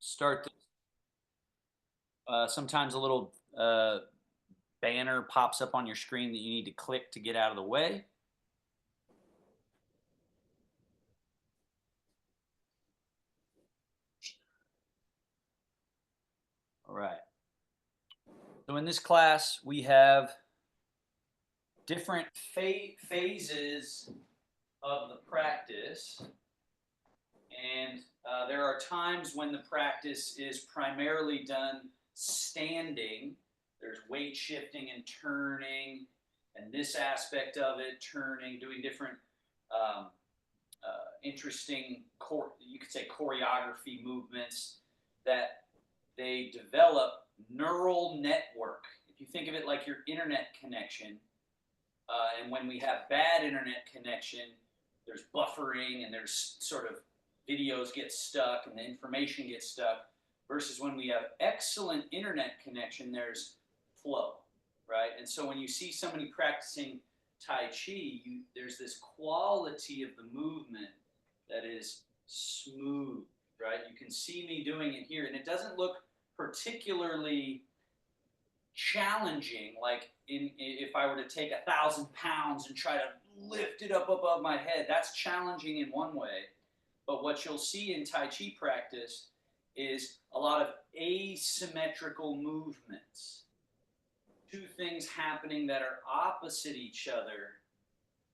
start this. Sometimes a little banner pops up on your screen that you need to click to get out of the way. All right. So in this class, we have different phases of the practice. And there are times when the practice is primarily done standing. There's weight shifting and turning, and this aspect of it, turning, doing different interesting, you could say choreography movements that they develop neural network. If you think of it like your internet connection, and when we have bad internet connection, there's buffering and there's sort of videos get stuck and the information gets stuck, versus when we have excellent internet connection, there's flow, right? And so when you see somebody practicing Tai Chi, there's this quality of the movement that is smooth, right? You can see me doing it here, and it doesn't look particularly challenging, like if I were to take 1,000 pounds and try to lift it up above my head. That's challenging in one way, but what you'll see in Tai Chi practice is a lot of asymmetrical movements. Two things happening that are opposite each other.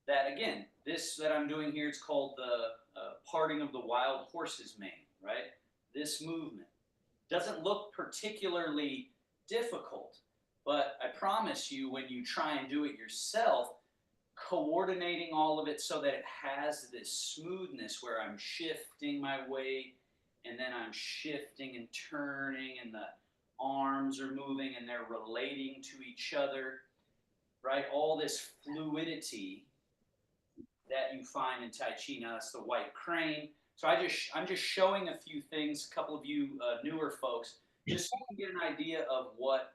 That, again, this that I'm doing here, it's called the parting of the wild horse's mane, right? This movement doesn't look particularly difficult, but I promise you, when you try and do it yourself, coordinating all of it so that it has this smoothness where I'm shifting my weight and then I'm shifting and turning and the arms are moving and they're relating to each other, right? All this fluidity that you find in Tai Chi. Now that's the white crane. So I'm just showing a few things, a couple of you newer folks, just so you can get an idea of what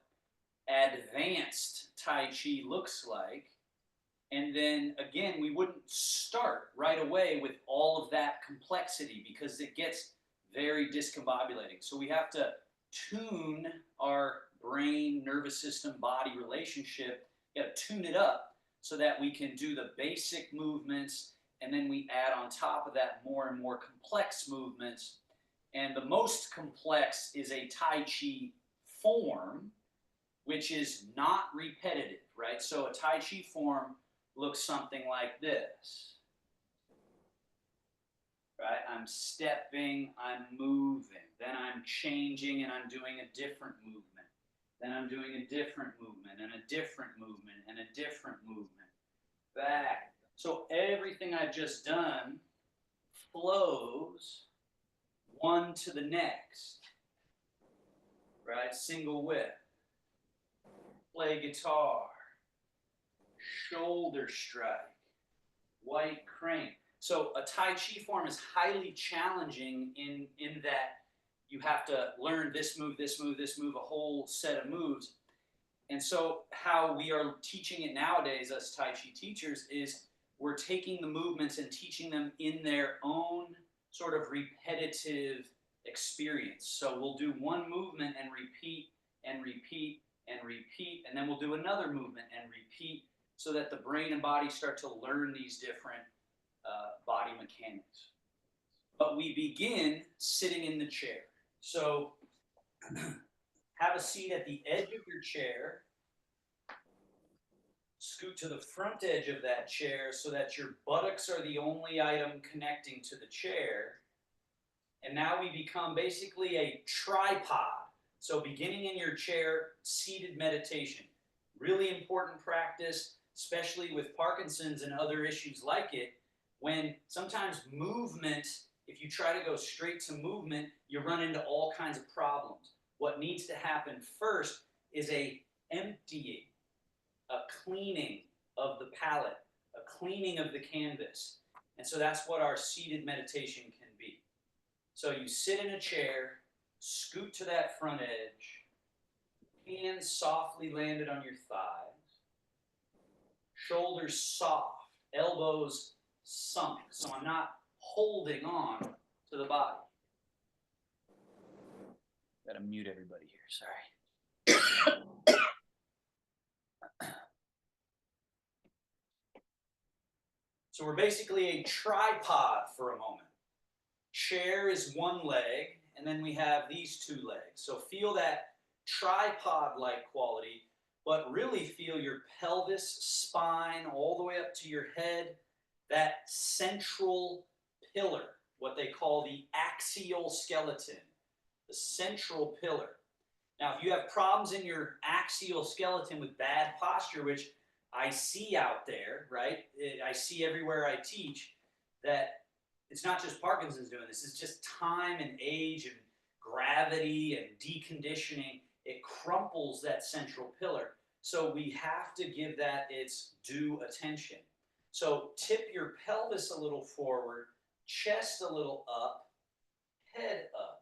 advanced Tai Chi looks like. And then again, we wouldn't start right away with all of that complexity because it gets very discombobulating. So we have to tune our brain, nervous system, body relationship. You got to tune it up so that we can do the basic movements, and then we add on top of that more and more complex movements. And the most complex is a Tai Chi form, which is not repetitive, right? So a Tai Chi form looks something like this, right? I'm stepping, I'm moving, then I'm changing and I'm doing a different movement. Then I'm doing a different movement and a different movement and a different movement. Back. So everything I've just done flows one to the next, right? Single whip, play guitar, shoulder strike, white crane. So a Tai Chi form is highly challenging in that you have to learn this move, this move, this move, a whole set of moves. And so how we are teaching it nowadays, as Tai Chi teachers, is we're taking the movements and teaching them in their own sort of repetitive experience. So we'll do one movement and repeat and repeat and repeat, and then we'll do another movement and repeat, so that the brain and body start to learn these different body mechanics. But we begin sitting in the chair. So have a seat at the edge of your chair. Scoot to the front edge of that chair so that your buttocks are the only item connecting to the chair. And now we become basically a tripod. So beginning in your chair, seated meditation. Really important practice, especially with Parkinson's and other issues like it, when sometimes movement, if you try to go straight to movement, you run into all kinds of problems. What needs to happen first is a emptying, a cleaning of the palate, a cleaning of the canvas. And so that's what our seated meditation can be. So you sit in a chair, scoot to that front edge, hands softly landed on your thighs, shoulders soft, elbows sunk, so I'm not holding on to the body. Gotta mute everybody here, sorry. So we're basically a tripod for a moment. Chair is one leg, and then we have these two legs. So feel that tripod-like quality, but really feel your pelvis, spine, all the way up to your head, that central pillar, what they call the axial skeleton, the central pillar. Now, if you have problems in your axial skeleton with bad posture, which I see out there, right? I see everywhere I teach that it's not just Parkinson's doing this, it's just time and age and gravity and deconditioning. It crumples that central pillar. So we have to give that its due attention. So tip your pelvis a little forward, chest a little up, head up.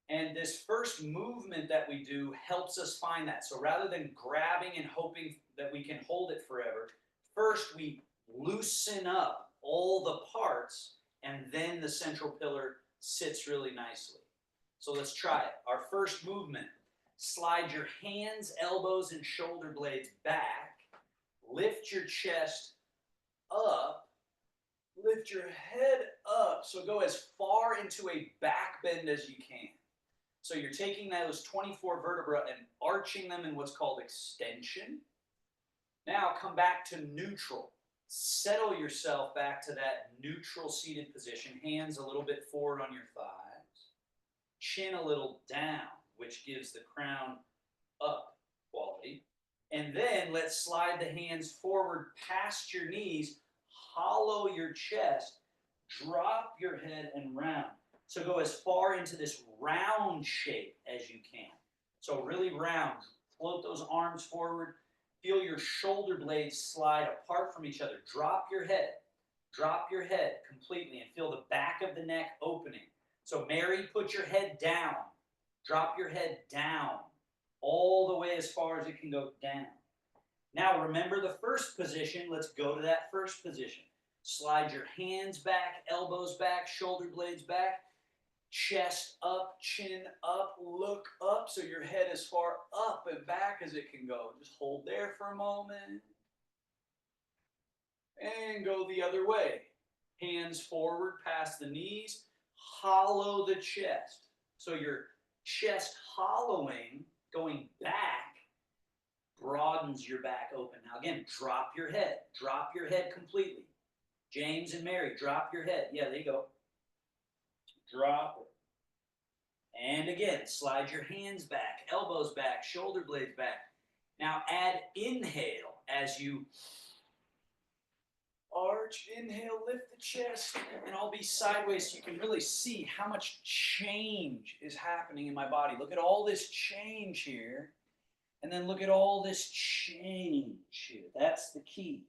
And this first movement that we do helps us find that. So rather than grabbing and hoping that we can hold it forever, first we loosen up all the parts, and then the central pillar sits really nicely. So let's try it. Our first movement, slide your hands, elbows, and shoulder blades back. Lift your chest up. Lift your head up. So go as far into a back bend as you can. So you're taking those 24 vertebrae and arching them in what's called extension. Now come back to neutral. Settle yourself back to that neutral seated position. Hands a little bit forward on your thighs. Chin a little down, which gives the crown up quality. And then let's slide the hands forward past your knees. Hollow your chest. Drop your head and round. So go as far into this round shape as you can. So really round. Float those arms forward. Feel your shoulder blades slide apart from each other. Drop your head. Drop your head completely and feel the back of the neck opening. So Mary, put your head down. Drop your head down. All the way as far as it can go down. Now remember the first position. Let's go to that first position. Slide your hands back, elbows back, shoulder blades back. Chest up, chin up, look up, so your head as far up and back as it can go. Just hold there for a moment. And go the other way. Hands forward past the knees. Hollow the chest. So your chest hollowing, going back, broadens your back open. Now again, drop your head. Drop your head completely. James and Mary, drop your head. Yeah, there you go. Drop it. And again, slide your hands back, elbows back, shoulder blades back. Now add inhale as you arch, inhale, lift the chest, and I'll be sideways so you can really see how much change is happening in my body. Look at all this change here, and then look at all this change here. That's the key.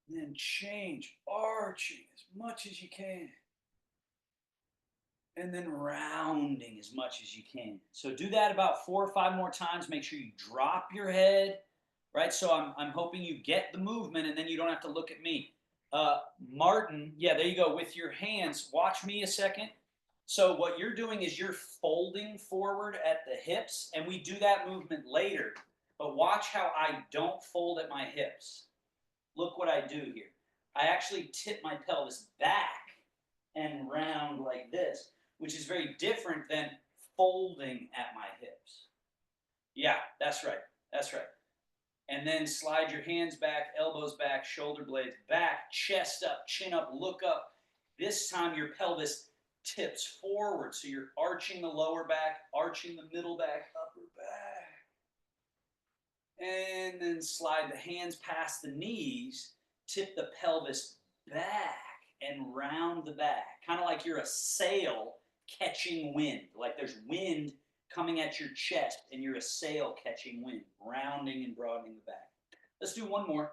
And then change, arching as much as you can. And then rounding as much as you can. So do that about 4 or 5 more times. Make sure you drop your head, right? So I'm hoping you get the movement, and then you don't have to look at me. Martin, yeah, there you go. With your hands, watch me a second. So what you're doing is you're folding forward at the hips, and we do that movement later. But watch how I don't fold at my hips. Look what I do here. I actually tip my pelvis back and round like this, which is very different than folding at my hips. Yeah, that's right. That's right. And then slide your hands back, elbows back, shoulder blades back, chest up, chin up, look up. This time your pelvis tips forward. So you're arching the lower back, arching the middle back, upper back. And then slide the hands past the knees, tip the pelvis back and round the back. Kind of like you're a sail catching wind. Like there's wind coming at your chest and you're a sail catching wind, rounding and broadening the back. Let's do one more.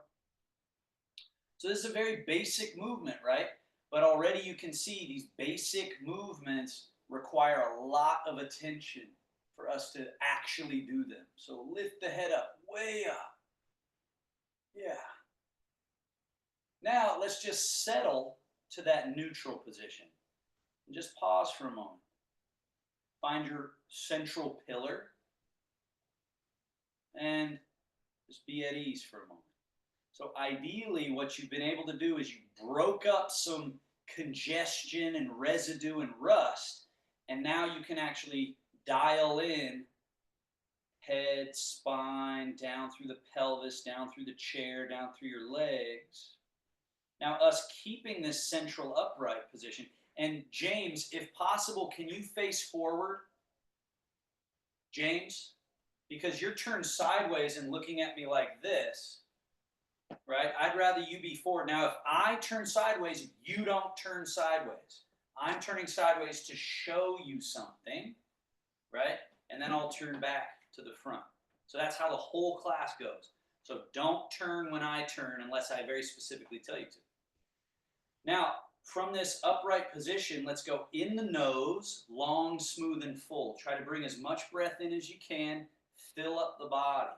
So this is a very basic movement, right? But already you can see these basic movements require a lot of attention for us to actually do them. So lift the head up, way up. Yeah. Now let's just settle to that neutral position. And just pause for a moment. Find your central pillar and just be at ease for a moment. So ideally, what you've been able to do is you broke up some congestion and residue and rust, and now you can actually dial in head, spine, down through the pelvis, down through the chair, down through your legs. Now, us keeping this central upright position, and James, if possible, can you face forward? James, because you're turned sideways and looking at me like this, right? I'd rather you be forward. Now, if I turn sideways, you don't turn sideways. I'm turning sideways to show you something, right? And then I'll turn back to the front. So that's how the whole class goes. So don't turn when I turn unless I very specifically tell you to. Now, from this upright position, let's go in the nose, long, smooth, and full. Try to bring as much breath in as you can. Fill up the body.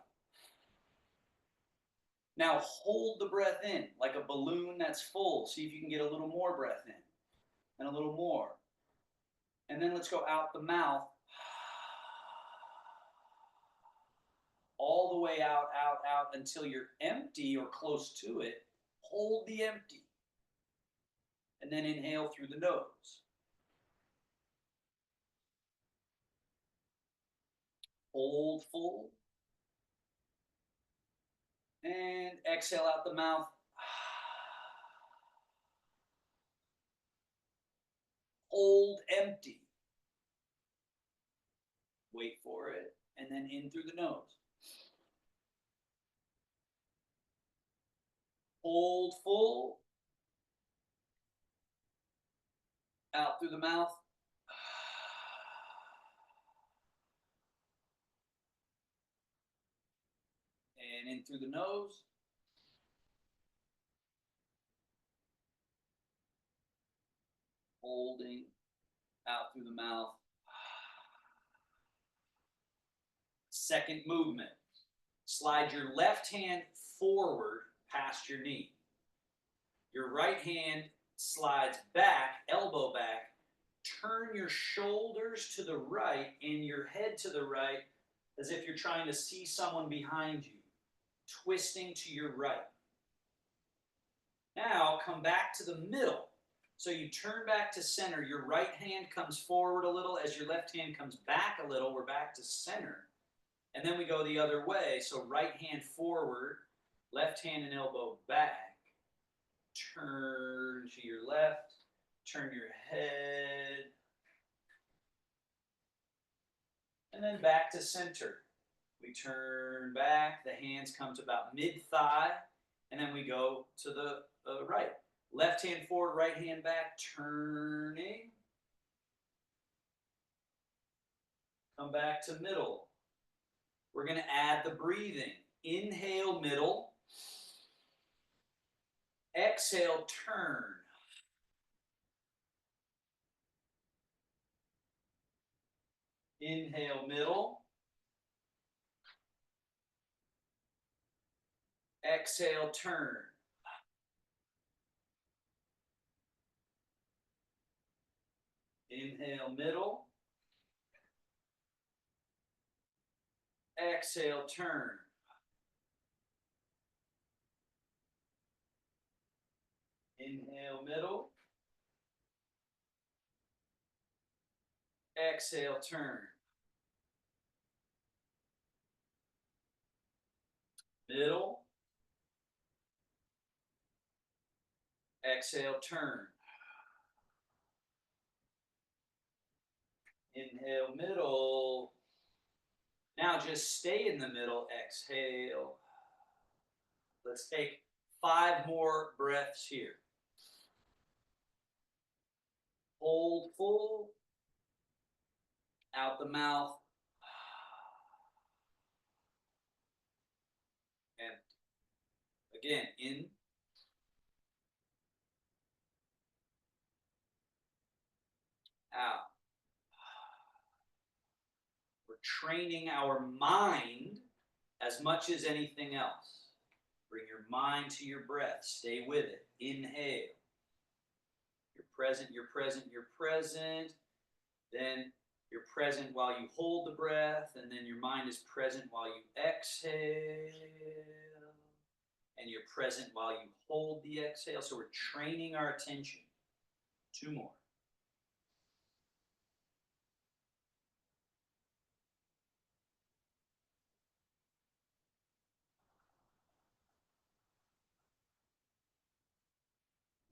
Now hold the breath in like a balloon that's full. See if you can get a little more breath in and a little more. And then let's go out the mouth. All the way out, out, out until you're empty or close to it. Hold the empty. And then inhale through the nose. Hold full. And exhale out the mouth. Hold empty. Wait for it. And then in through the nose. Hold full. Out through the mouth. And in through the nose. Holding. Out through the mouth. Second movement. Slide your left hand forward past your knee. Your right hand slides back, elbow back. Turn your shoulders to the right and your head to the right as if you're trying to see someone behind you, twisting to your right. Now come back to the middle. So you turn back to center. Your right hand comes forward a little as your left hand comes back a little. We're back to center. And then we go the other way. So right hand forward, left hand and elbow back. Turn to your left. Turn your head. And then back to center. We turn back. The hands come to about mid-thigh. And then we go to the right. Left hand forward, right hand back. Turning. Come back to middle. We're going to add the breathing. Inhale, middle. Exhale, turn. Inhale, middle. Exhale, turn. Inhale, middle. Exhale, turn. Inhale, middle. Exhale, turn. Middle. Exhale, turn. Inhale, middle. Now just stay in the middle. Exhale. Let's take 5 more breaths here. Hold full. Out the mouth. Empty. Again, in. Out. We're training our mind as much as anything else. Bring your mind to your breath. Stay with it. Inhale. You're present, you're present, you're present. Then you're present while you hold the breath, and then your mind is present while you exhale. And you're present while you hold the exhale. So we're training our attention. 2 more.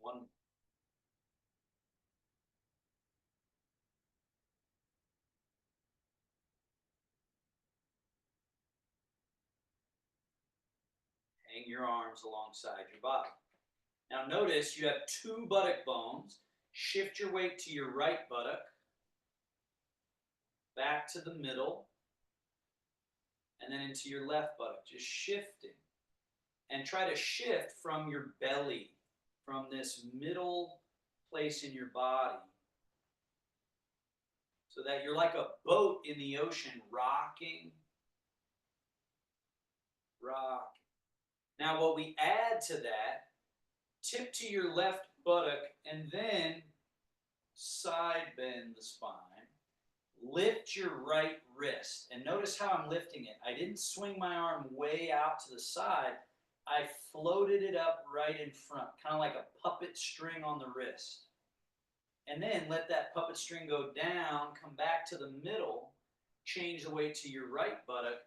One. Hang your arms alongside your body. Now notice you have 2 buttock bones. Shift your weight to your right buttock, back to the middle, and then into your left buttock, just shifting. And try to shift from your belly, from this middle place in your body, so that you're like a boat in the ocean, rocking, rocking. Now what we add to that, tip to your left buttock and then side bend the spine. Lift your right wrist. And notice how I'm lifting it. I didn't swing my arm way out to the side. I floated it up right in front, kind of like a puppet string on the wrist. And then let that puppet string go down, come back to the middle, change the weight to your right buttock,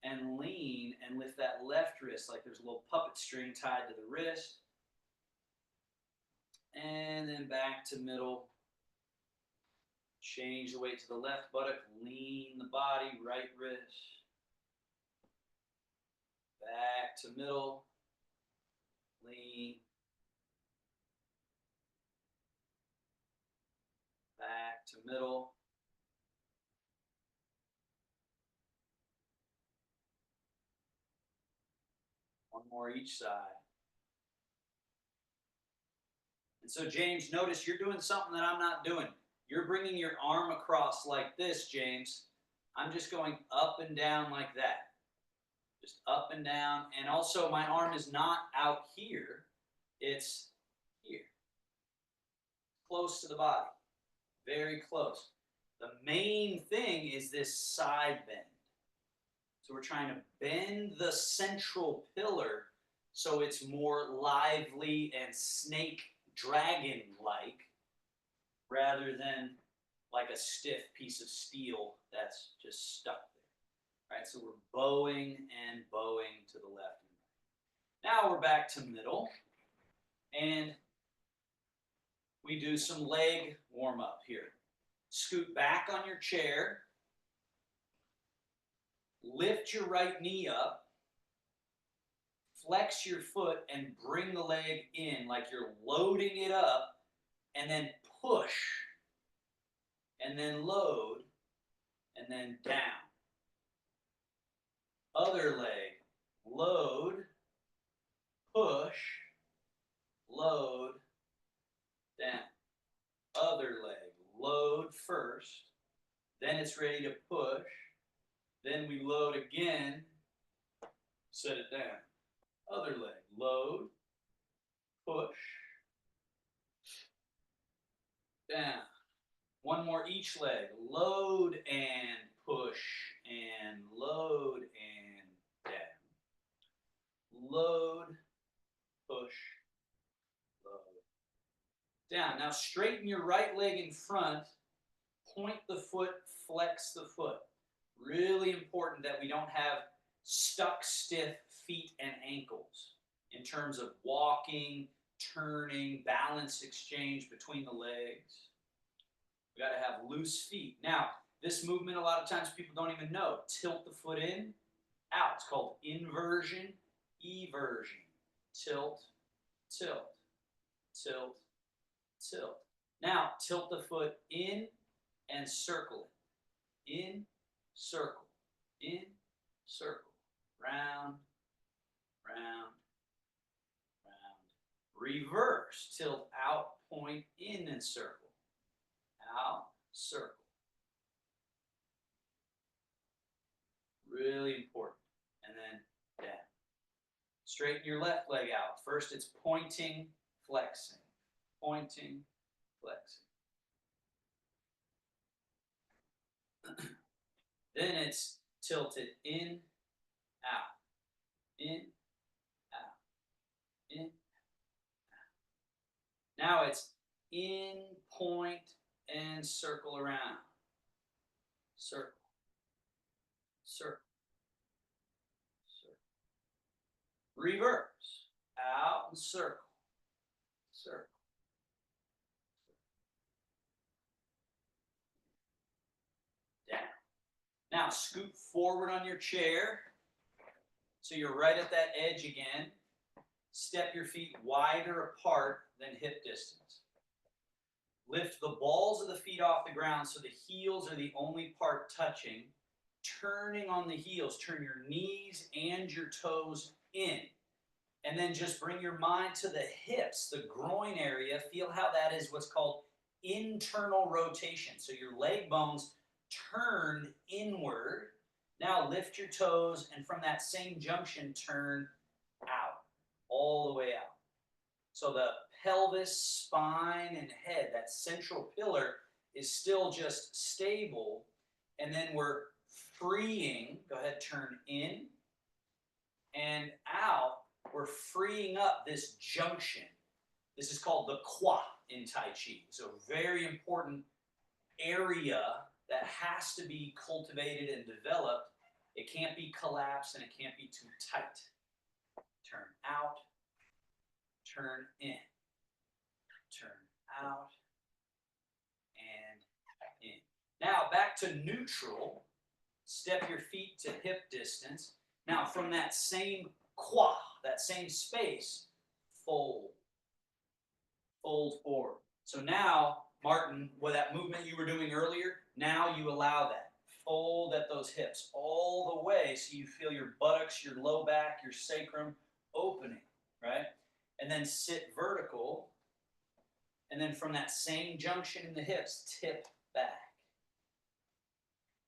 and lean and lift that left wrist like there's a little puppet string tied to the wrist. And then back to middle. Change the weight to the left buttock, lean the body, right wrist. Back to middle, lean. Back to middle. One more each side. And so, James, notice you're doing something that I'm not doing. You're bringing your arm across like this, James. I'm just going up and down like that. Just up and down. And also, my arm is not out here. It's here. Close to the body. Very close. The main thing is this side bend. So we're trying to bend the central pillar so it's more lively and snake dragon-like rather than like a stiff piece of steel that's just stuck there. Right? So we're bowing and bowing to the left and right. Now we're back to middle, and we do some leg warm-up here. Scoot back on your chair. Lift your right knee up. Flex your foot and bring the leg in like you're loading it up, and then push, and then load, and then down. Other leg, load, push, load, down. Other leg, load first, then it's ready to push, then we load again, set it down. Other leg, load, push, down. One more each leg, load and push, and load and down. Load, push, load, down. Now straighten your right leg in front, point the foot, flex the foot. Really important that we don't have stuck stiff feet and ankles in terms of walking, turning, balance exchange between the legs. We got to have loose feet. Now, this movement, a lot of times people don't even know. Tilt the foot in, out. It's called inversion, eversion. Tilt, tilt, tilt, tilt. Now, tilt the foot in and circle it. In, circle, in, circle. Round, round, round. Reverse. Tilt out, point, in, and circle. Out, circle. Really important. And then down. Straighten your left leg out. First it's pointing, flexing. Pointing, flexing. Then it's tilted in, out, in, out, in. Now it's in, point, and circle around. Circle, circle, circle. Reverse. Out and circle, circle. Down. Now scoot forward on your chair. So you're right at that edge again. Step your feet wider apart than hip distance. Lift the balls of the feet off the ground so the heels are the only part touching. Turning on the heels, turn your knees and your toes in. And then just bring your mind to the hips, the groin area. Feel how that is what's called internal rotation. So your leg bones turn inward. Now lift your toes, and from that same junction, turn out, all the way out. So the pelvis, spine, and head, that central pillar, is still just stable. And then we're freeing. Go ahead, turn in and out. We're freeing up this junction. This is called the qua in Tai Chi. So very important area that has to be cultivated and developed. It can't be collapsed and it can't be too tight. Turn out, turn in, turn out, and in. Now back to neutral. Step your feet to hip distance. Now from that same qua, that same space, fold. Fold forward. So now, Martin, with that movement you were doing earlier, now you allow that. Fold at those hips all the way so you feel your buttocks, your low back, your sacrum opening, right? And then sit vertical. And then from that same junction in the hips, tip back.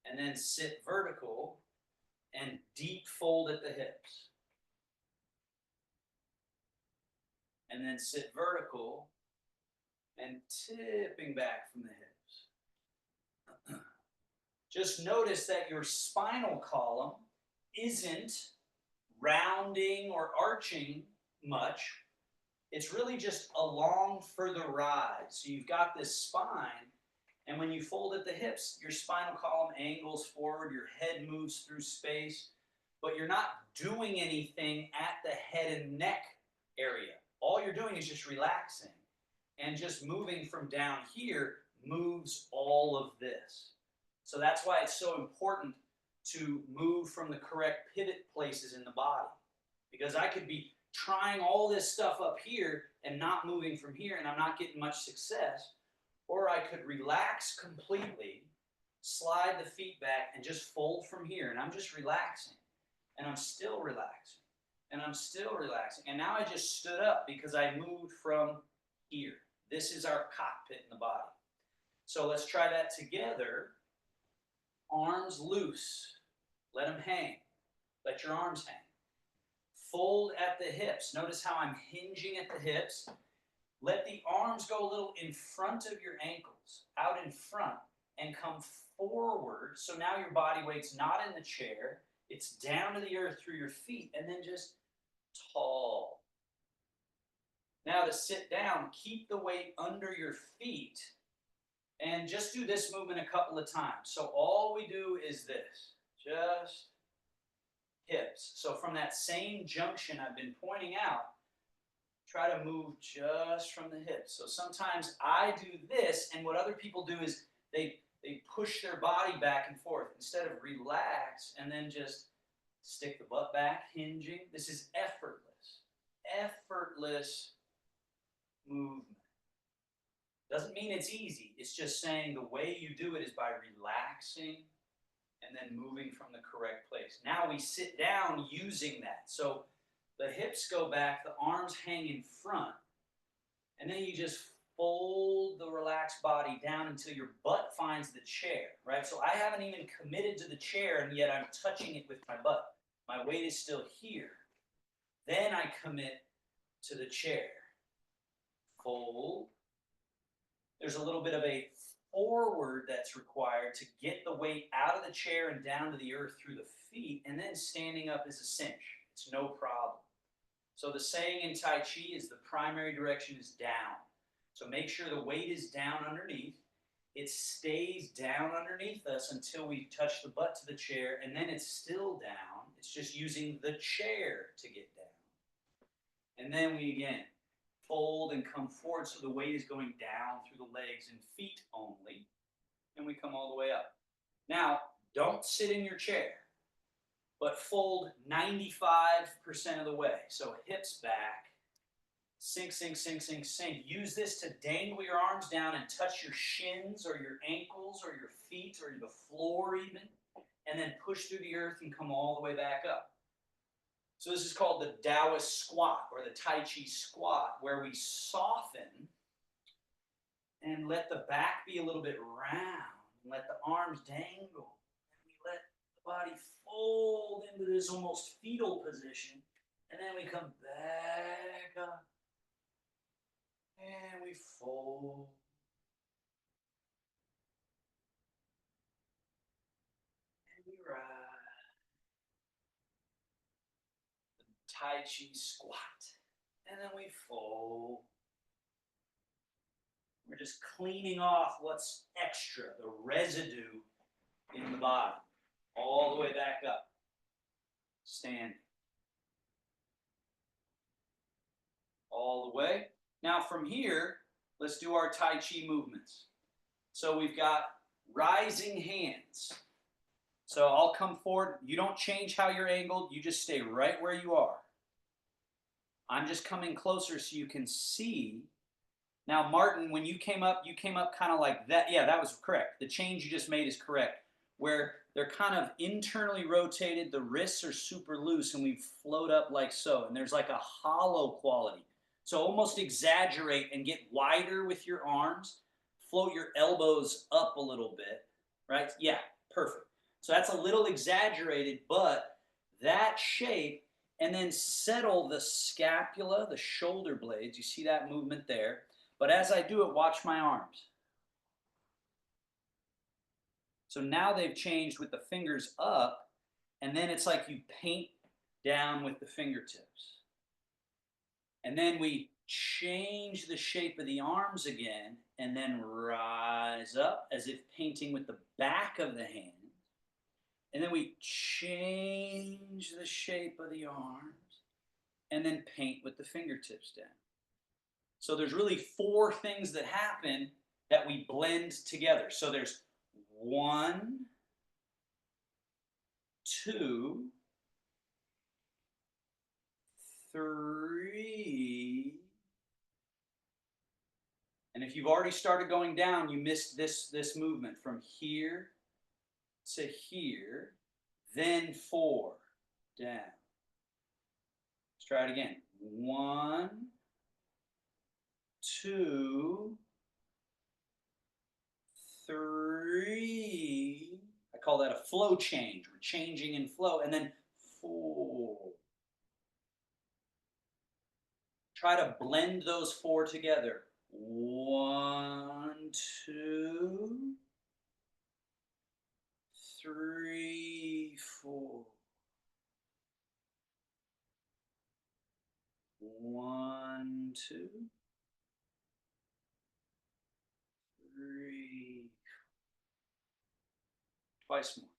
And then sit vertical and deep fold at the hips. And then sit vertical and tipping back from the hips. Just notice that your spinal column isn't rounding or arching much. It's really just along for the ride. So you've got this spine, and when you fold at the hips, your spinal column angles forward, your head moves through space, but you're not doing anything at the head and neck area. All you're doing is just relaxing. And just moving from down here moves all of this. So that's why it's so important to move from the correct pivot places in the body. Because I could be trying all this stuff up here and not moving from here, and I'm not getting much success. Or I could relax completely, slide the feet back, and just fold from here. And I'm just relaxing. And I'm still relaxing. And I'm still relaxing. And now I just stood up because I moved from here. This is our cockpit in the body. So let's try that together. Arms loose. Let them hang. Let your arms hang. Fold at the hips. Notice how I'm hinging at the hips. Let the arms go a little in front of your ankles, out in front, and come forward. So now your body weight's not in the chair. It's down to the earth through your feet, and then just tall. Now to sit down, keep the weight under your feet, and just do this movement a couple of times. So all we do is this, just hips. So from that same junction I've been pointing out, try to move just from the hips. So sometimes I do this, and what other people do is they push their body back and forth instead of relax and then just stick the butt back, hinging. This is effortless. Effortless movement. Doesn't mean it's easy. It's just saying the way you do it is by relaxing and then moving from the correct place. Now we sit down using that. So the hips go back, the arms hang in front, and then you just fold the relaxed body down until your butt finds the chair, right? So I haven't even committed to the chair, and yet I'm touching it with my butt. My weight is still here. Then I commit to the chair. Fold, There's a little bit of a forward that's required to get the weight out of the chair and down to the earth through the feet, and then standing up is a cinch. It's no problem. So the saying in Tai Chi is the primary direction is down. So make sure the weight is down underneath. It stays down underneath us until we touch the butt to the chair, and then it's still down. It's just using the chair to get down. And then we again fold and come forward so the weight is going down through the legs and feet only. And we come all the way up. Now, don't sit in your chair, but fold 95% of the way. So hips back, sink, sink, sink, sink, sink. Use this to dangle your arms down and touch your shins or your ankles or your feet or the floor even, and then push through the earth and come all the way back up. So this is called the Taoist squat or the Tai Chi squat, where we soften and let the back be a little bit round, and let the arms dangle, and we let the body fold into this almost fetal position, and then we come back up, and we fold. And we rise. The Tai Chi squat. And then we fold. We're just cleaning off what's extra, the residue in the body, all the way back up. Stand. All the way. Now from here, let's do our Tai Chi movements. So we've got rising hands. So I'll come forward. You don't change how you're angled. You just stay right where you are. I'm just coming closer so you can see. Now, Martin, when you came up kind of like that. Yeah, that was correct. The change you just made is correct. Where they're kind of internally rotated, the wrists are super loose, and we float up like so. And there's like a hollow quality. So almost exaggerate and get wider with your arms. Float your elbows up a little bit, right? Yeah, perfect. So that's a little exaggerated, but that shape, and then settle the scapula, the shoulder blades. You see that movement there. But as I do it, watch my arms. So now they've changed with the fingers up, and then it's like you paint down with the fingertips. And then we change the shape of the arms again, and then rise up as if painting with the back of the hand. And then we change the shape of the arms, and then paint with the fingertips down. So there's really four things that happen that we blend together. So there's 1, 2, 3. And if you've already started going down, you missed this movement from here to here, then 4, down. Let's try it again. 1, 2, 3. I call that a flow change. We're changing in flow. And then 4. Try to blend those 4 together. 1, 2, 3, 4. 1, 2, 3. Twice more.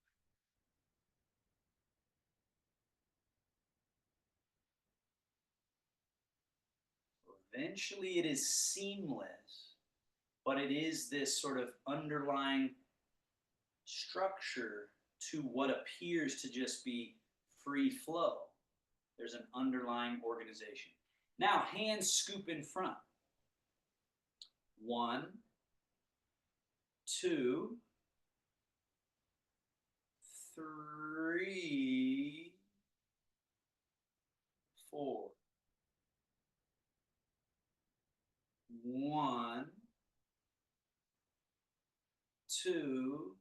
Eventually it is seamless, but it is this sort of underlying structure to what appears to just be free flow. There's an underlying organization. Now, hands scoop in front. 1, 2, 3, 4. 1, 2,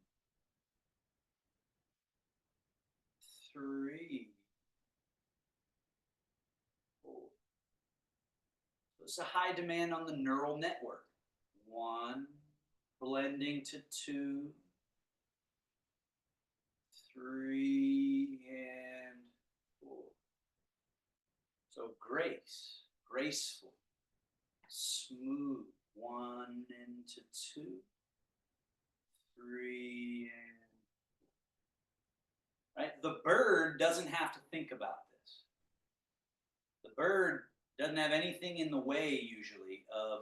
3, 4. So it's a high demand on the neural network. 1, blending to 2, 3, and 4. So grace, graceful, smooth, 1 into 2, 3, and right? The bird doesn't have to think about this. The bird doesn't have anything in the way usually of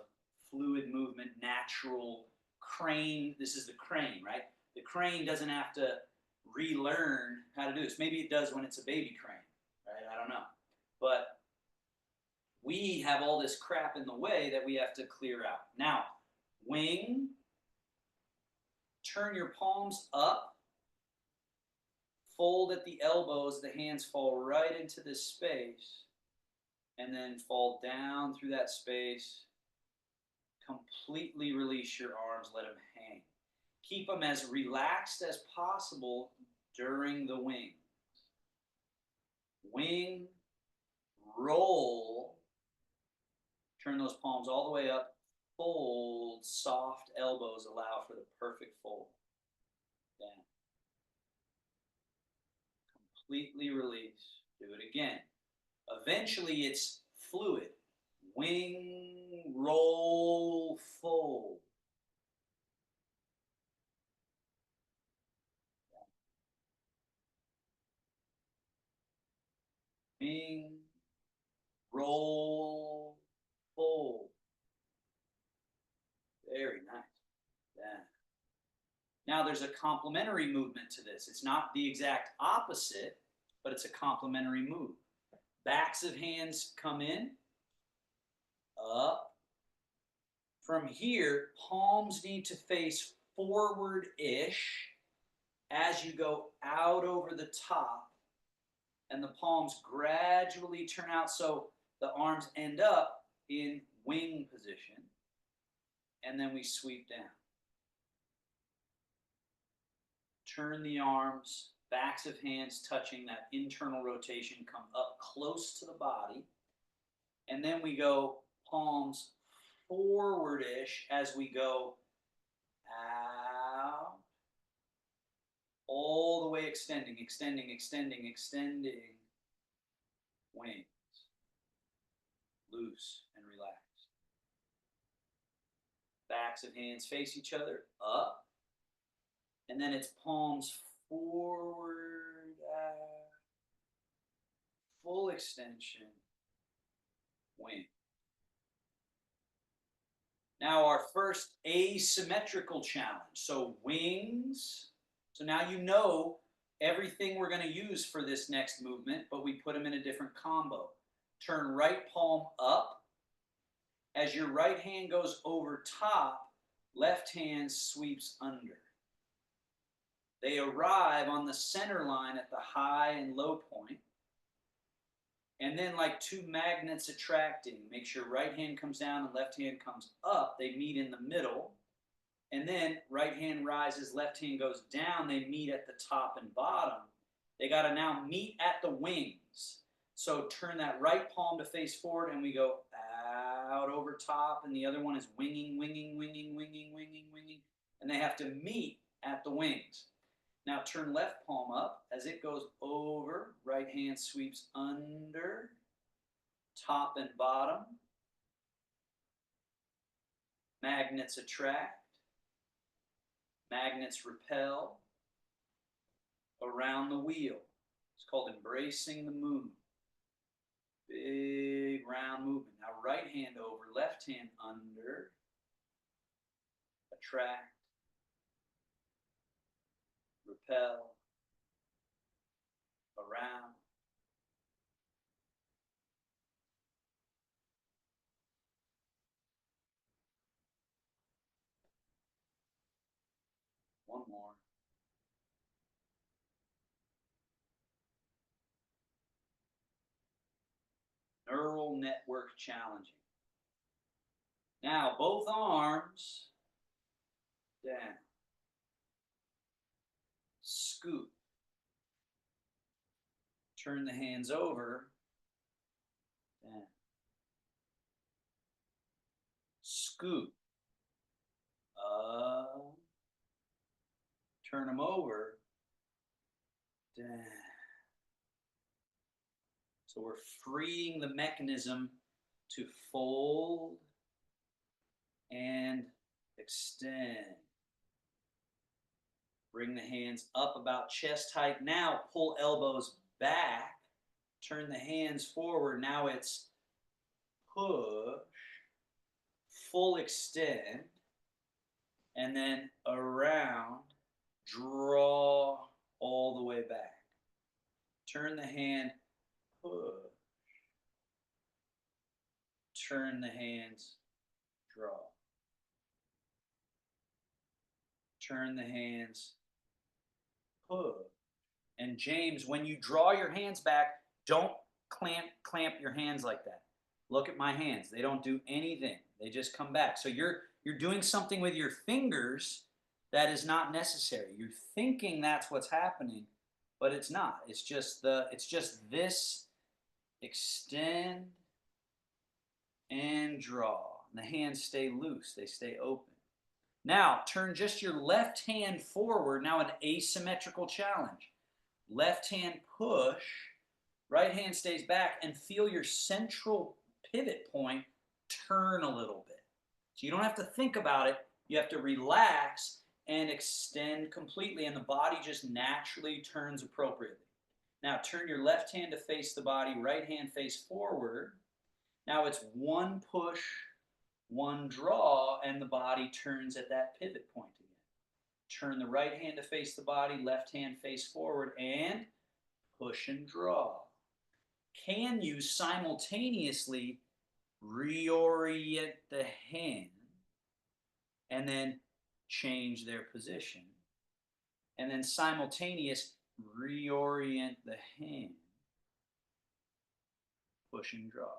fluid movement, natural crane. This is the crane, right? The crane doesn't have to relearn how to do this. Maybe it does when it's a baby crane, right? I don't know. But we have all this crap in the way that we have to clear out. Now, wing, turn your palms up, fold at the elbows, the hands fall right into this space, and then fall down through that space. Completely release your arms, let them hang. Keep them as relaxed as possible during the wing. Wing, roll, turn those palms all the way up, fold, soft elbows allow for the perfect fold. Down. Completely release. Do it again. Eventually it's fluid. Wing, roll, fold. Wing, roll, fold. Very nice. Yeah. Now there's a complementary movement to this. It's not the exact opposite, but it's a complementary move. Backs of hands come in, up. From here, palms need to face forward-ish as you go out over the top, and the palms gradually turn out so the arms end up in wing position, and then we sweep down. Turn the arms, backs of hands touching that internal rotation, come up close to the body, and then we go palms forward-ish as we go out, all the way extending, extending, extending, extending, wings, loose and relaxed. Backs of hands face each other, up, and then it's palms forward, full extension, wing. Now our first asymmetrical challenge. So wings. So now you know everything we're going to use for this next movement, but we put them in a different combo. Turn right palm up. As your right hand goes over top, left hand sweeps under. They arrive on the center line at the high and low point. And then like two magnets attracting, make sure right hand comes down and left hand comes up. They meet in the middle. And then right hand rises, left hand goes down. They meet at the top and bottom. They got to now meet at the wings. So turn that right palm to face forward and we go out over top. And the other one is winging, winging, winging, winging, winging, winging. And they have to meet at the wings. Now turn left palm up as it goes over. Right hand sweeps under, top and bottom. Magnets attract. Magnets repel around the wheel. It's called embracing the moon. Big round movement. Now right hand over, left hand under. Attract. Repel. Around. One more. Neural network challenging. Now both arms down. Scoop. Turn the hands over. Down. Scoop. Up. Turn them over. Down. So we're freeing the mechanism to fold and extend. Bring the hands up about chest height. Now pull elbows back. Turn the hands forward. Now it's push, full extend, and then around, draw all the way back. Turn the hand, push. Turn the hands, draw. Turn the hands, push. And James, when you draw your hands back, don't clamp your hands like that. Look at my hands. They don't do anything. They just come back. So you're doing something with your fingers that is not necessary. You're thinking that's what's happening, but it's not. It's just this extend and draw. And the hands stay loose. They stay open. Now, turn just your left hand forward. Now an asymmetrical challenge. Left hand push, right hand stays back, and feel your central pivot point turn a little bit. So you don't have to think about it. You have to relax and extend completely, and the body just naturally turns appropriately. Now turn your left hand to face the body, right hand face forward. Now it's one push, one draw, and the body turns at that pivot point again. Turn the right hand to face the body, left hand face forward, and push and draw. Can you simultaneously reorient the hand and then change their position? And then simultaneous reorient the hand, push and draw.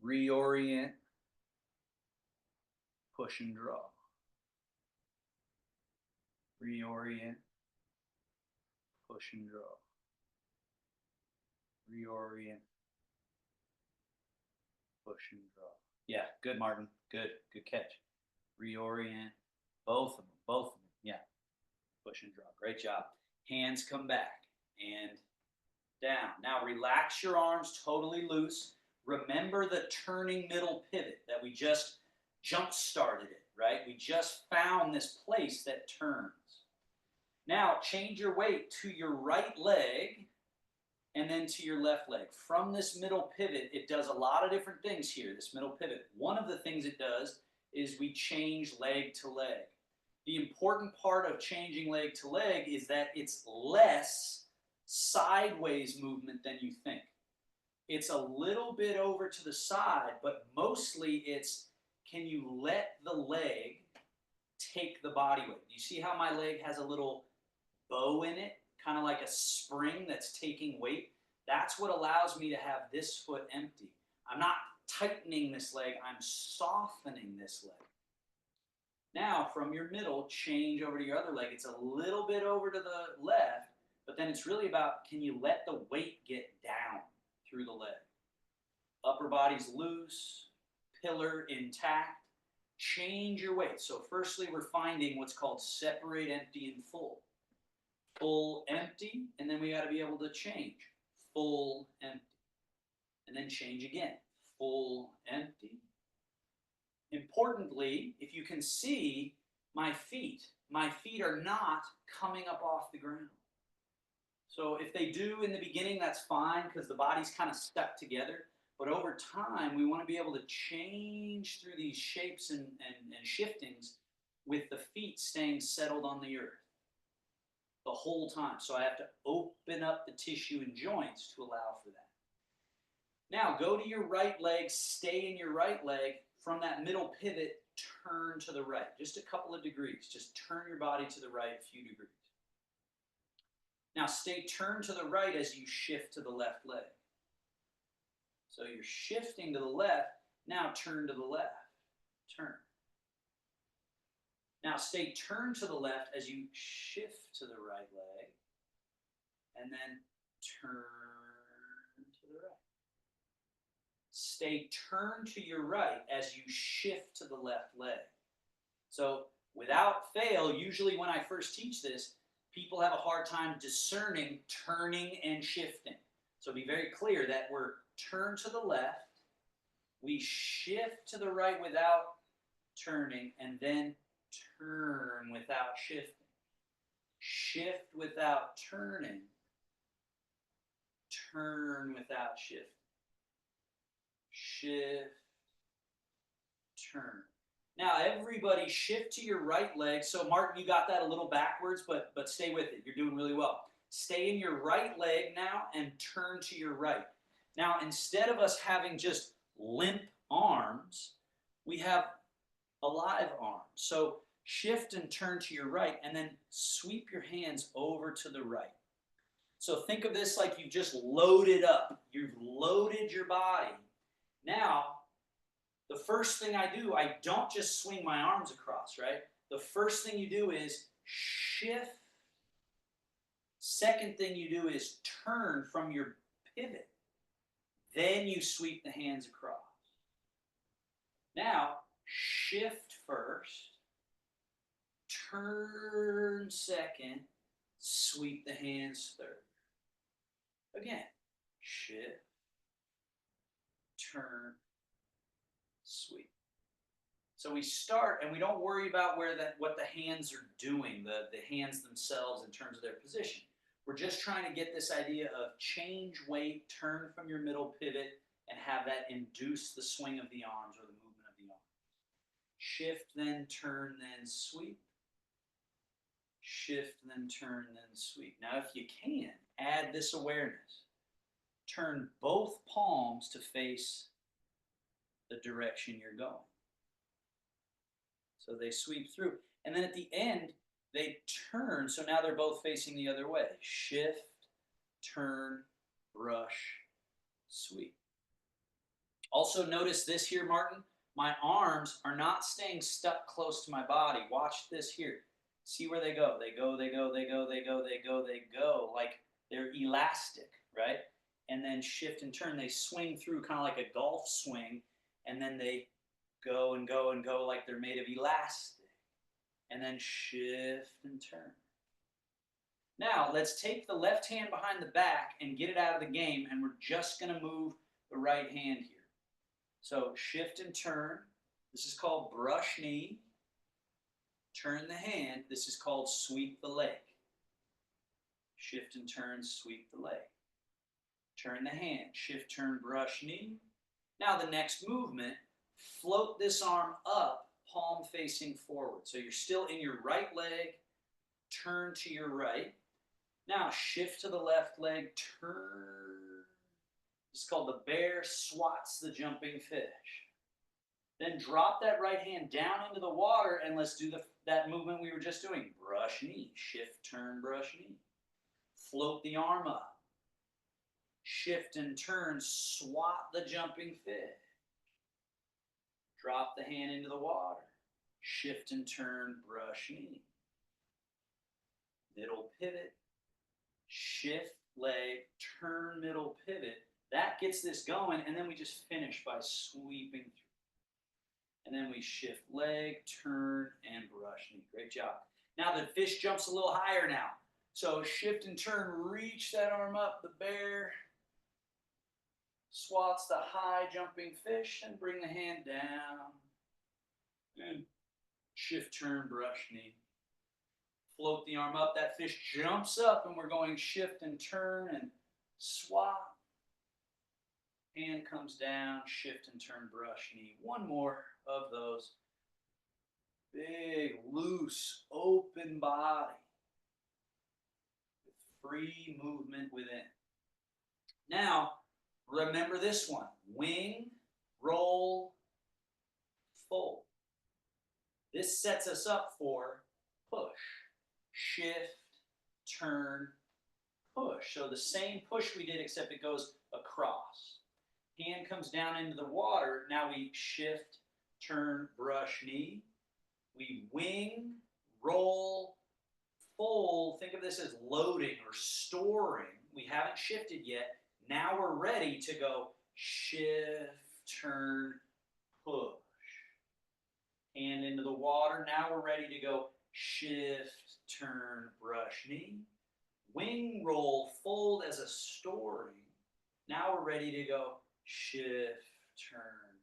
Reorient, push and draw. Reorient, push and draw. Reorient, push and draw. Yeah, good, Martin. Good catch. Reorient, both of them. Yeah, push and draw. Great job. Hands come back and down. Now relax your arms totally loose. Remember the turning middle pivot that we just jump started it, right? We just found this place that turns. Now change your weight to your right leg and then to your left leg. From this middle pivot, it does a lot of different things here, this middle pivot. One of the things it does is we change leg to leg. The important part of changing leg to leg is that it's less sideways movement than you think. It's a little bit over to the side, but mostly it's, can you let the leg take the body weight? Do you see how my leg has a little bow in it? Kind of like a spring that's taking weight. That's what allows me to have this foot empty. I'm not tightening this leg, I'm softening this leg. Now, from your middle, change over to your other leg. It's a little bit over to the left, but then it's really about, can you let the weight get down through the leg? Upper body's loose, pillar intact. Change your weight. So firstly, we're finding what's called separate, empty, and full. Full, empty, and then we got to be able to change. Full, empty. And then change again. Full, empty. Importantly, if you can see my feet are not coming up off the ground. So if they do in the beginning, that's fine because the body's kind of stuck together. But over time, we want to be able to change through these shapes and shiftings with the feet staying settled on the earth the whole time. So I have to open up the tissue and joints to allow for that. Now go to your right leg, stay in your right leg. From that middle pivot, turn to the right. Just a couple of degrees. Just turn your body to the right a few degrees. Now stay turned to the right as you shift to the left leg. So you're shifting to the left. Now turn to the left. Turn. Now stay turned to the left as you shift to the right leg. And then turn to the right. Stay turned to your right as you shift to the left leg. So without fail, usually when I first teach this, people have a hard time discerning turning and shifting. So be very clear that we're turn to the left, we shift to the right without turning, and then turn without shifting. Shift without turning, turn without shifting. Shift, turn. Now everybody shift to your right leg. So Martin, you got that a little backwards, but stay with it. You're doing really well. Stay in your right leg now and turn to your right. Now instead of us having just limp arms, we have alive arms. So shift and turn to your right and then sweep your hands over to the right. So think of this like you've just loaded up. You've loaded your body. Now, the first thing I do, I don't just swing my arms across, right? The first thing you do is shift. Second thing you do is turn from your pivot. Then you sweep the hands across. Now, shift first, turn second, sweep the hands third. Again, shift, turn, sweep. So we start and we don't worry about what the hands are doing, the hands themselves in terms of their position. We're just trying to get this idea of change weight, turn from your middle pivot, and have that induce the swing of the arms or the movement of the arms. Shift, then turn, then sweep. Shift, then turn, then sweep. Now if you can, add this awareness. Turn both palms to face the direction you're going. So they sweep through. And then at the end, they turn, so now they're both facing the other way. Shift, turn, brush, sweep. Also notice this here, Martin. My arms are not staying stuck close to my body. Watch this here. See where they go. They go, they go, they go, they go, they go, they go. Like they're elastic, right? And then shift and turn. They swing through kind of like a golf swing. And then they go and go and go like they're made of elastic. And then shift and turn. Now, let's take the left hand behind the back and get it out of the game, and we're just going to move the right hand here. So shift and turn. This is called brush knee. Turn the hand. This is called sweep the leg. Shift and turn, sweep the leg. Turn the hand. Shift, turn, brush knee. Now the next movement, float this arm up, palm facing forward. So you're still in your right leg, turn to your right. Now shift to the left leg, turn. It's called the bear swats the jumping fish. Then drop that right hand down into the water and let's do that movement we were just doing. Brush knee, shift, turn, brush knee. Float the arm up. Shift and turn, swat the jumping fish. Drop the hand into the water. Shift and turn, brush knee. Middle pivot. Shift, leg, turn, middle pivot. That gets this going, and then we just finish by sweeping through. And then we shift leg, turn, and brush knee. Great job. Now the fish jumps a little higher now. So shift and turn, reach that arm up, the bear. Swats the high jumping fish and bring the hand down. And shift, turn, brush knee. Float the arm up. That fish jumps up and we're going shift and turn and swat. Hand comes down, shift and turn, brush knee. One more of those. Big, loose, open body. With free movement within. Now, remember this one. Wing, roll, fold. This sets us up for push. Shift, turn, push. So the same push we did, except it goes across. Hand comes down into the water. Now we shift, turn, brush, knee. We wing, roll, fold. Think of this as loading or storing. We haven't shifted yet. Now we're ready to go shift, turn, push. hand into the water. Now we're ready to go shift, turn, brush, knee. Wing roll, fold as a story. Now we're ready to go shift, turn,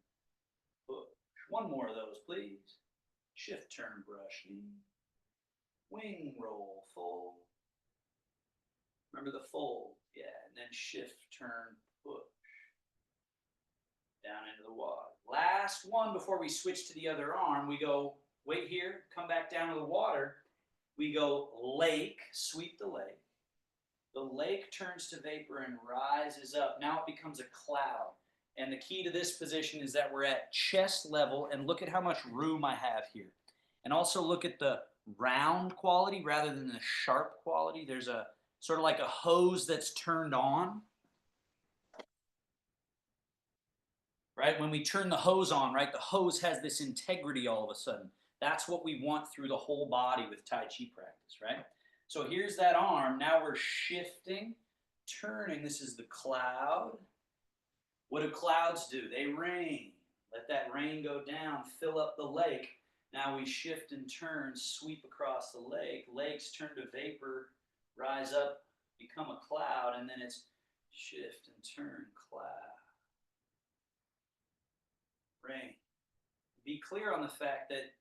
push. One more of those, please. Shift, turn, brush, knee. Wing roll, fold. Remember the fold, yeah, and then shift, turn, push. Down into the water. Last one before we switch to the other arm. We go, wait here, come back down to the water. We go lake, sweep the lake. The lake turns to vapor and rises up. Now it becomes a cloud. And the key to this position is that we're at chest level, and look at how much room I have here. And also look at the round quality rather than the sharp quality. There's a sort of like a hose that's turned on. Right? When we turn the hose on, right, the hose has this integrity all of a sudden. That's what we want through the whole body with Tai Chi practice, right? So here's that arm. Now we're shifting, turning. This is the cloud. What do clouds do? They rain. Let that rain go down, fill up the lake. Now we shift and turn, sweep across the lake. Lakes turn to vapor, rise up, become a cloud, and then it's shift and turn, cloud. Rain. Be clear on the fact that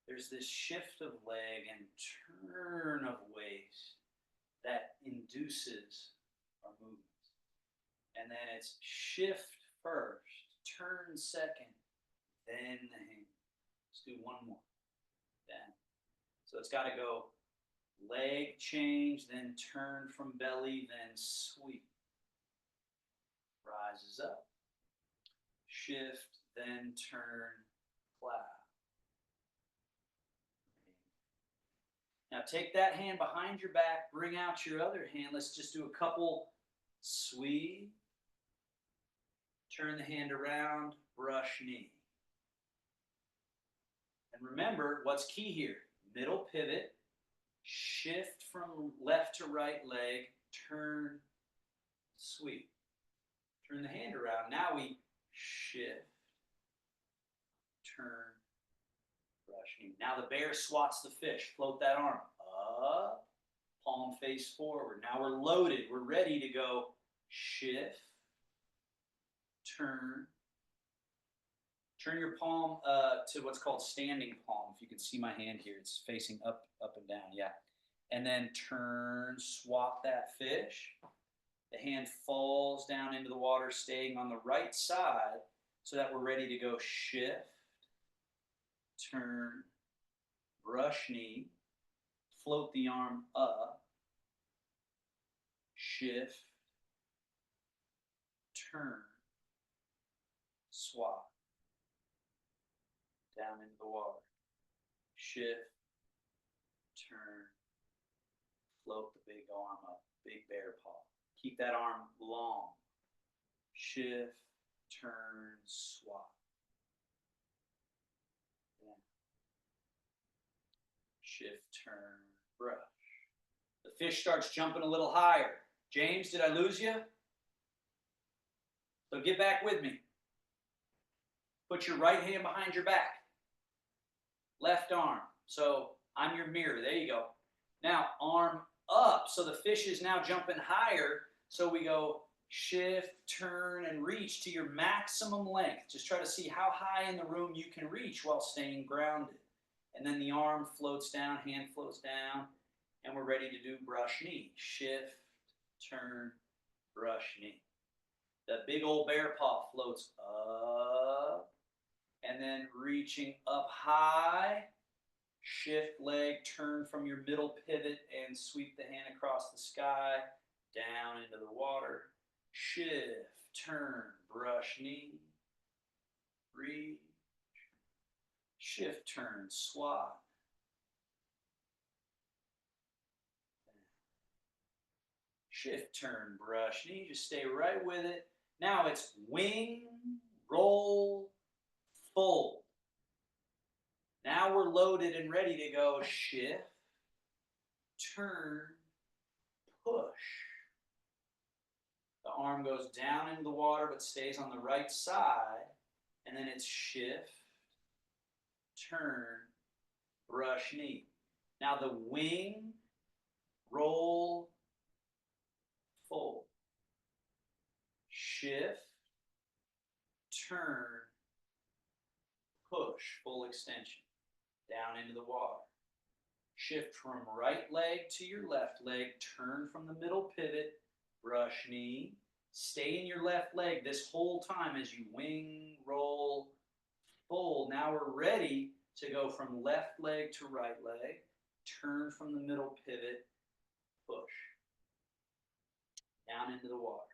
there's this shift of leg and turn of waist that induces our movements. And then it's shift first, turn second, then the hand. Let's do one more. Then. So it's got to go leg change, then turn from belly, then sweep. Rises up. Shift, then turn, cloud. Now take that hand behind your back, bring out your other hand. Let's just do a couple sweep. Turn the hand around, brush knee. And remember, what's key here? Middle pivot, shift from left to right leg, turn, sweep. Turn the hand around. Now we shift, turn, brush knee. Now the bear swats the fish. Float that arm up, palm face forward. Now we're loaded. We're ready to go shift, turn. Turn your palm to what's called standing palm. If you can see my hand here, it's facing up, up and down. Yeah. And then turn, swap that fish. The hand falls down into the water, staying on the right side so that we're ready to go shift, turn, brush knee, float the arm up, shift, turn, swap. Down into the water. Shift, turn, float the big arm up, big bear paw. Keep that arm long. Shift, turn, swap. Yeah. Shift, turn, brush. The fish starts jumping a little higher. James, did I lose you? So get back with me. Put your right hand behind your back. Left arm. So I'm your mirror. There you go. Now arm up. So the fish is now jumping higher. So we go shift, turn, and reach to your maximum length. Just try to see how high in the room you can reach while staying grounded. And then the arm floats down, hand floats down, and we're ready to do brush knee. Shift, turn, brush knee. The big old bear paw floats up. And then reaching up high, shift leg, turn from your middle pivot and sweep the hand across the sky, down into the water. Shift, turn, brush knee, reach, shift, turn, swap. Shift, turn, brush knee, just stay right with it. Now it's wing, roll, fold. Now we're loaded and ready to go shift, turn, push. The arm goes down into the water but stays on the right side. And then it's shift, turn, brush knee. Now the wing, roll, fold. Shift, turn, push, full extension, down into the water. Shift from right leg to your left leg, turn from the middle pivot, brush knee. Stay in your left leg this whole time as you wing, roll, fold. Now we're ready to go from left leg to right leg, turn from the middle pivot, push, down into the water.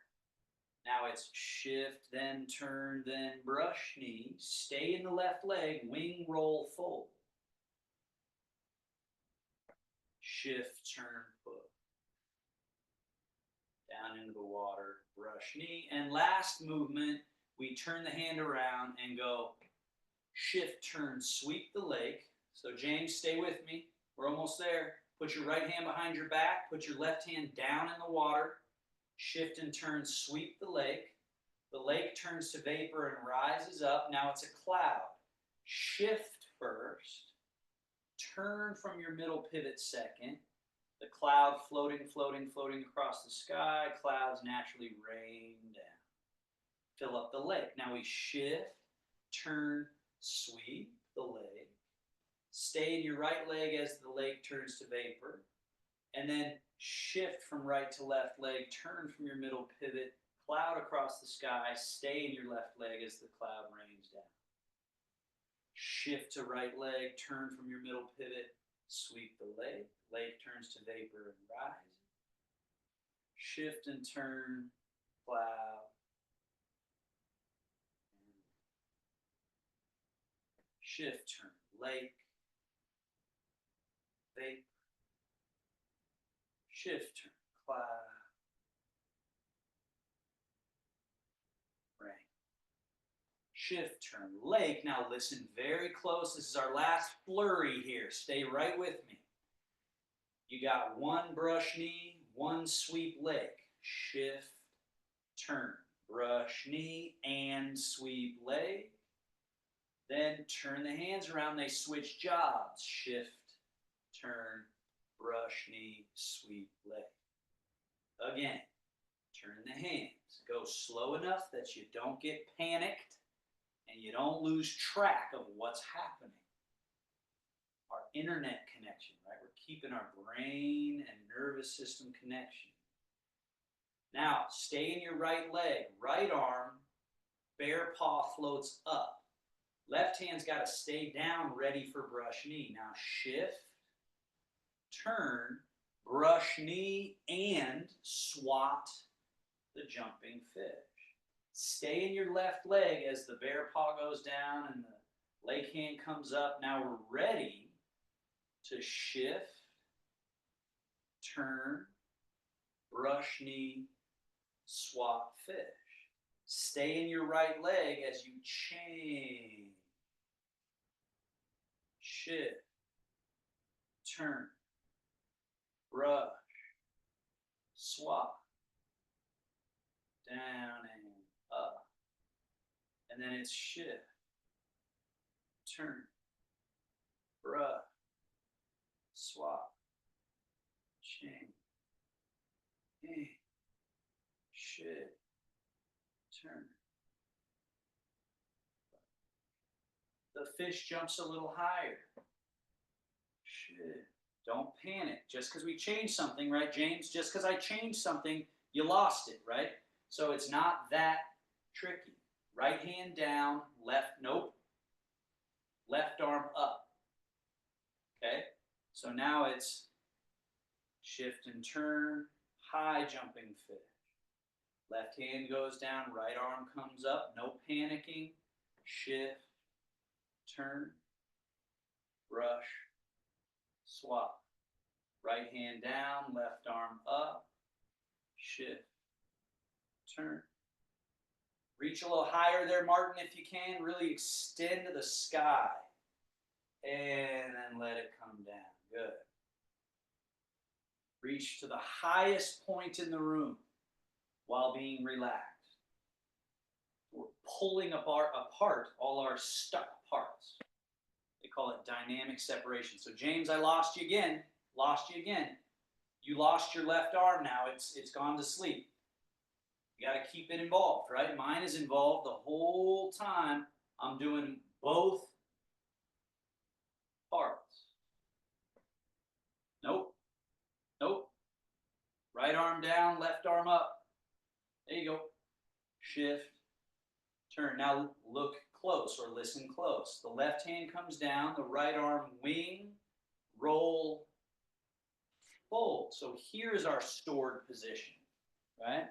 Now it's shift, then turn, then brush knee. Stay in the left leg, wing, roll, fold. Shift, turn, push. Down into the water, brush knee. And last movement, we turn the hand around and go shift, turn, sweep the leg. So James, stay with me. We're almost there. Put your right hand behind your back. Put your left hand down in the water. Shift and turn, sweep the lake. The lake turns to vapor and rises up. Now it's a cloud. Shift first. Turn from your middle pivot second. The cloud floating, floating, floating across the sky. Clouds naturally rain down. Fill up the lake. Now we shift, turn, sweep the lake. Stay in your right leg as the lake turns to vapor. And then shift from right to left leg. Turn from your middle pivot. Cloud across the sky. Stay in your left leg as the cloud rains down. Shift to right leg. Turn from your middle pivot. Sweep the lake. Lake turns to vapor and rises. Shift and turn, cloud. Shift, turn, lake. Vapor. Shift, turn, cloud. Rain. Shift, turn, lake. Now listen very close. This is our last flurry here. Stay right with me. You got one brush knee, one sweep leg. Shift, turn, brush knee, and sweep leg. Then turn the hands around. They switch jobs. Shift, turn, brush knee, sweep leg. Again, turn the hands. Go slow enough that you don't get panicked and you don't lose track of what's happening. Our internet connection, right? We're keeping our brain and nervous system connection. Now, stay in your right leg. Right arm, bare paw floats up. Left hand's got to stay down, ready for brush knee. Now, shift, turn, brush knee, and swat the jumping fish. Stay in your left leg as the bare paw goes down and the leg hand comes up. Now we're ready to shift, turn, brush knee, swat fish. Stay in your right leg as you change. Shift, turn, brush, swat, down and up. And then it's shift, turn, brush, swap, change, shift, turn. The fish jumps a little higher. Shift. Don't panic. Just because we changed something, right, James? Just because I changed something, you lost it, right? So it's not that tricky. Right hand down, left, nope. Left arm up. Okay? So now it's shift and turn, high jumping fish. Left hand goes down, right arm comes up, no panicking. Shift, turn, brush, swap. Right hand down, left arm up, shift, turn. Reach a little higher there, Martin, if you can. Really extend to the sky. And then let it come down. Good. Reach to the highest point in the room while being relaxed. We're pulling apart all our stuck parts. They call it dynamic separation. So James, I lost you again. Lost you again. You lost your left arm now. It's gone to sleep. You got to keep it involved, right? Mine is involved the whole time. I'm doing both parts. Nope. Nope. Right arm down, left arm up. There you go. Shift, turn. Now look close or listen close. The left hand comes down, the right arm wing, roll, fold. So here's our stored position, right?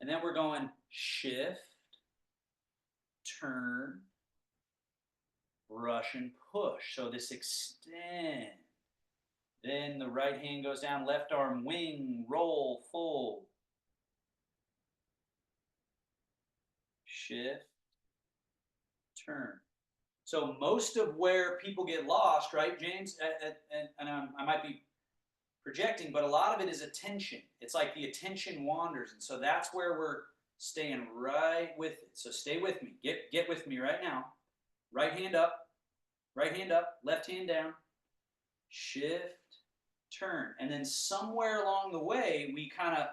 And then we're going shift, turn, brush, and push. So this extend. Then the right hand goes down, left arm wing, roll, fold. Shift, turn. So most of where people get lost, right, James? And I might be projecting, but a lot of it is attention. It's like the attention wanders, and so that's where we're staying right with it. So stay with me. Get with me right now. Right hand up, left hand down. Shift, turn, and then somewhere along the way we kind of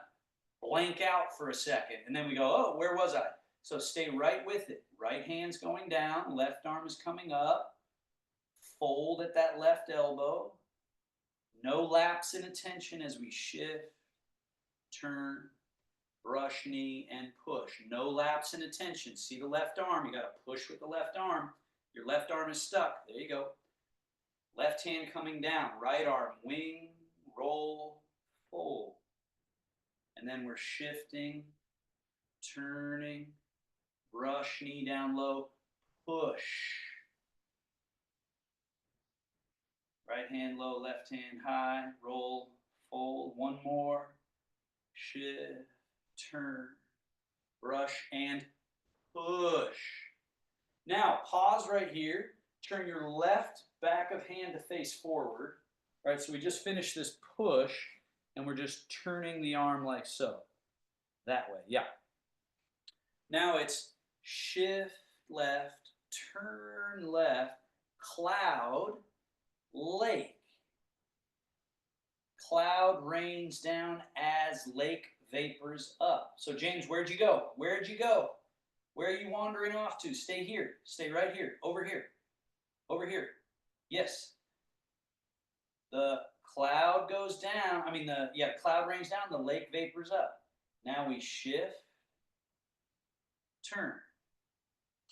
blank out for a second, and then we go, oh, where was I? So stay right with it. Right hand's going down, left arm is coming up. Fold at that left elbow. No lapse in attention as we shift, turn, brush knee, and push. No lapse in attention. See the left arm. You got to push with the left arm. Your left arm is stuck. There you go. Left hand coming down. Right arm, wing, roll, fold. And then we're shifting, turning, brush knee down low, push. Right hand low, left hand high, roll, fold. One more. Shift, turn, brush, and push. Now, pause right here. Turn your left back of hand to face forward. All right, so we just finished this push, and we're just turning the arm like so. That way, yeah. Now it's shift left, turn left, cloud, lake. Cloud rains down as lake vapors up. So James, where'd you go? Where'd you go? Where are you wandering off to? Stay here. Stay right here. Over here. Over here. Yes. The cloud goes down. Cloud rains down. The lake vapors up. Now we shift, turn,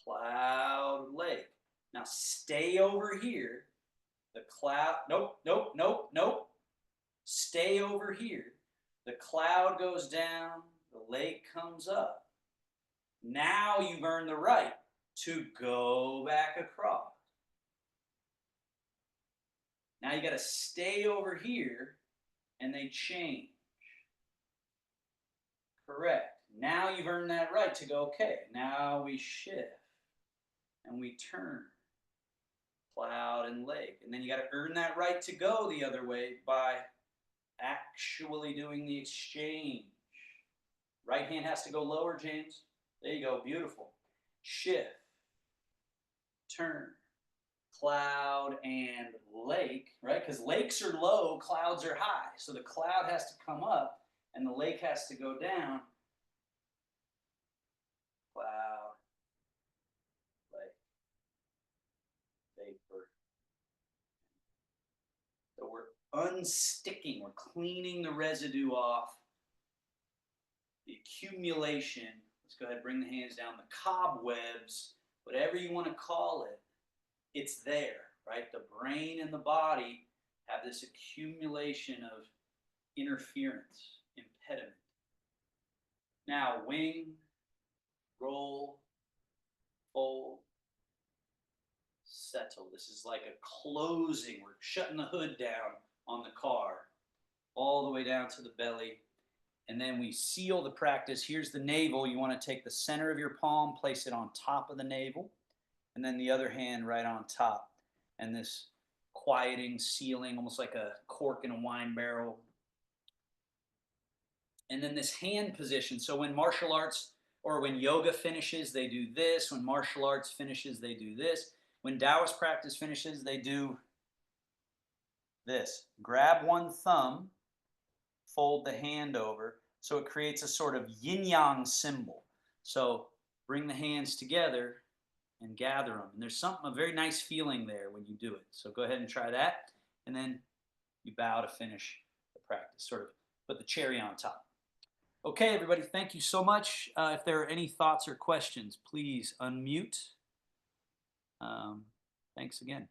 cloud, lake. Now stay over here. The cloud, nope. Stay over here. The cloud goes down, the lake comes up. Now you've earned the right to go back across. Now you got to stay over here, and they change. Correct. Now you've earned that right to go, okay, now we shift, and we turn. Cloud and lake. And then you got to earn that right to go the other way by actually doing the exchange. Right hand has to go lower, James. There you go. Beautiful. Shift, turn, cloud, and lake, right? Because lakes are low, clouds are high. So the cloud has to come up, and the lake has to go down. Cloud, lake, vapor. So we're unsticking, we're cleaning the residue off, the accumulation. Let's go ahead and bring the hands down. The cobwebs, whatever you want to call it, it's there, right? The brain and the body have this accumulation of interference, impediment. Now, wing, roll, fold, settle. This is like a closing. We're shutting the hood down on the car, all the way down to the belly. And then we seal the practice. Here's the navel. You want to take the center of your palm, place it on top of the navel, and then the other hand right on top. And this quieting, sealing, almost like a cork in a wine barrel. And then this hand position. So when martial arts or when yoga finishes, they do this. When martial arts finishes, they do this. When Taoist practice finishes, they do this. Grab one thumb, fold the hand over, so it creates a sort of yin-yang symbol. So bring the hands together and gather them. And there's a very nice feeling there when you do it. So go ahead and try that. And then you bow to finish the practice, sort of put the cherry on top. Okay, everybody, thank you so much. If there are any thoughts or questions, please unmute. Thanks again.